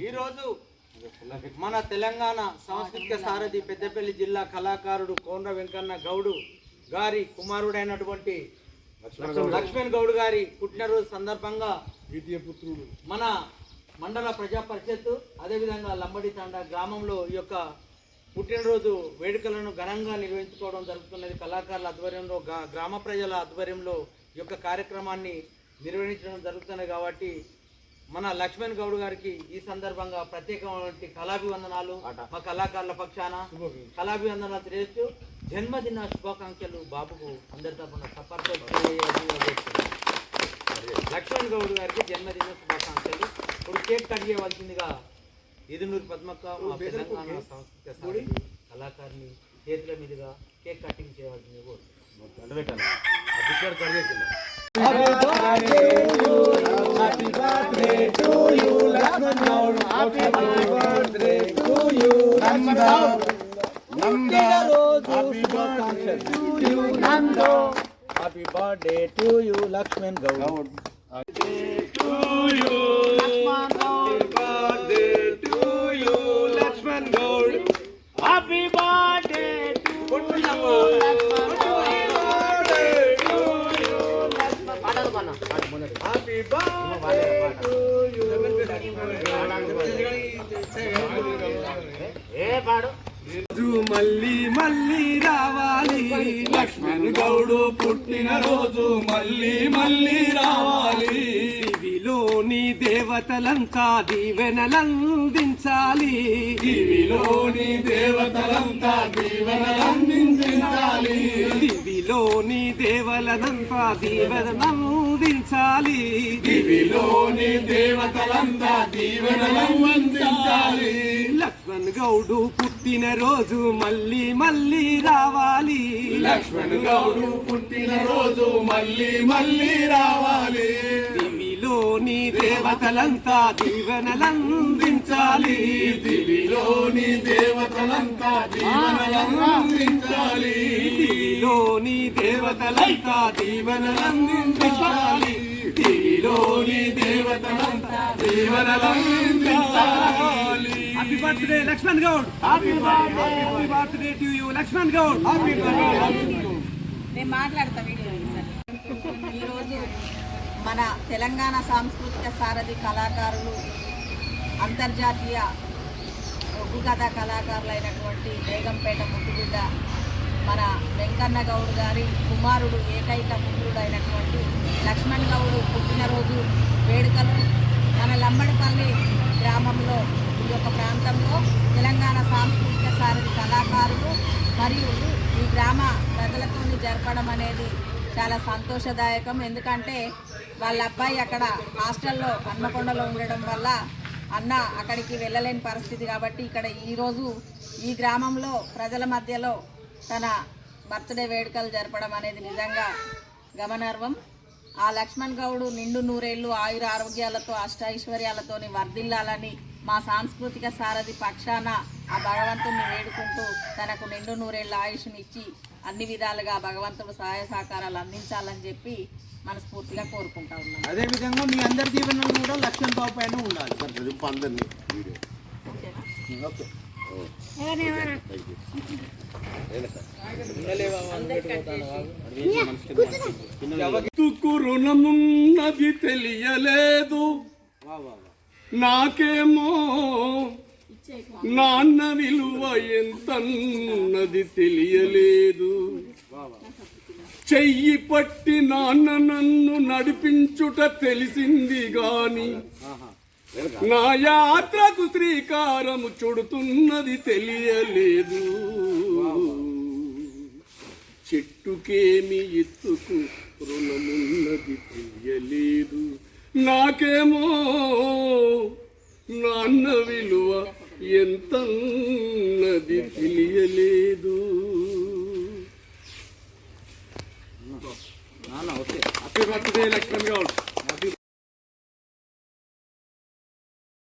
ఈరోజు మన తెలంగాణ సాంస్కృతిక సారథి పెద్దపల్లి జిల్లా కళాకారుడు కోండ్ర వెంకన్న గౌడు గారి కుమారుడైనటువంటి లక్ష్మణ్ గౌడ్ గారి పుట్టినరోజు సందర్భంగా మన మండల ప్రజా పరిషత్ అదేవిధంగా లంబడి తాండా గ్రామంలో ఈ యొక్క పుట్టినరోజు వేడుకలను ఘనంగా నిర్వహించుకోవడం జరుగుతున్నది. కళాకారుల ఆధ్వర్యంలో గ్రామ ప్రజల ఆధ్వర్యంలో ఈ యొక్క కార్యక్రమాన్ని నిర్వహించడం జరుగుతున్నది. కాబట్టి మన లక్ష్మణ్ గౌడ్ గారికి ఈ సందర్భంగా ప్రత్యేకమైన కళాభివందనాలు మా కళాకారుల పక్షాన కళాభివందనాలు తెలియచ్చు. జన్మదిన శుభాకాంక్షలు బాబుకు అందరి తరఫున సపర్తో లక్ష్మణ్ గౌడ్ గారికి జన్మదిన శుభాకాంక్షలు. ఇప్పుడు కేక్ కట్ చేయవలసిందిగా ఇదునూరు పద్మక్క మా తెలంగాణ సాంస్కృతిక కళాకారిని చేతుల మీదుగా కేక్ కటింగ్ చేయవలసింది కోరుతున్నాను. Happy birthday to you, Lakshman Gaud. Happy birthday to you, Nanda. Happy birthday to you, Nando. Happy birthday to you, Lakshman Gaud. Happy birthday to you, Lakshman Gaud. Happy birthday to you, Lakshman Gaud. Happy birthday to you, Lakshman Gaud. Happy birthday to you. మళ్ళీ మళ్ళీ రావాలి లక్ష్మణ్ గౌడు పుట్టిన రోజు మళ్ళీ మళ్ళీ రావాలి. దివిలోని దేవతలంతా దీవెనలందించాలి. దివిలోని దేవతలంతా దీవెనలందించాలి. దివిలోని దేవతలంతా దీవెనలందించాలి. దివిలోని దేవతలంతా దీవెనలందించాలి. లక్ష్మణ్ గౌడు పుట్టిన రోజు మళ్ళీ మళ్ళీ రావాలి. లక్ష్మణ్ గౌడు పుట్టిన రోజు మళ్ళీ మళ్ళీ రావాలి. దివిలోని దేవతలంతా దీవెనలందించాలి. దివిలోని దేవతలంతా దీవెనలందించాలి. దివిలోని దేవతలంతా దీవెనలందించాలి. దివిలోని దేవతలంతా దీవెనలందించాలి. Happy birthday, Lakshman Gaud. Happy birthday to you, Lakshman Gaud. Happy birthday. నేను మాట్లాడతా వీడియో. ఈరోజు మన తెలంగాణ సాంస్కృతిక సారథి కళాకారులు అంతర్జాతీయ ఒగ్గు కథ కళాకారులైనటువంటి బేగంపేట ముద్దుబిడ్డ మన వెంకన్న గౌడ్ గారి కుమారుడు ఏకైక పుత్రుడైనటువంటి లక్ష్మణ్ గౌడ్ పుట్టినరోజు వేడుకలు మన లంబడిపల్లి గ్రామంలో ఈ యొక్క ప్రాంతంలో తెలంగాణ సాంస్కృతిక సారథి కళాకారులు మరియు ఈ గ్రామ ప్రజలతో జరపడం అనేది చాలా సంతోషదాయకం. ఎందుకంటే వాళ్ళ అబ్బాయి అక్కడ హాస్టల్లో హన్మకొండలో ఉండడం వల్ల అన్న అక్కడికి వెళ్ళలేని పరిస్థితి. కాబట్టి ఇక్కడ ఈరోజు ఈ గ్రామంలో ప్రజల మధ్యలో తన బర్త్డే వేడుకలు జరపడం అనేది నిజంగా గమనార్హం. ఆ లక్ష్మణ్ గౌడు నిండు నూరేళ్లు ఆయుర ఆరోగ్యాలతో అష్టైశ్వర్యాలతో వర్ధిల్లాలని మా సాంస్కృతిక సారథి పక్షాన ఆ భగవంతుని వేడుకుంటూ తనకు నిండు నూరేళ్ల ఆయుష్ని ఇచ్చి అన్ని విధాలుగా భగవంతుడు సహాయ సహకారాలు అందించాలని చెప్పి మనస్ఫూర్తిగా కోరుకుంటా ఉన్నాం. అదేవిధంగా మీ అందరి జీవనంలో కూడా లక్ష్మణ్ బాబు పైన ఉండాలి. రుణమున్నది తెలియలేదు నాకేమో, నాన్న విలువ ఎంతన్నది తెలియలేదు. చెయ్యి పట్టి నాన్న నన్ను నడిపించుట తెలిసింది గాని నా యాత్రకు శ్రీకారము చుడుతున్నది తెలియలేదు. చెట్టుకేమి ఎత్తుకు రుణమున్నది తెలియలేదు నాకేమో, నాన్న విలువ ఎంతన్నది తెలియలేదు. Happy birthday Lakshman Goud.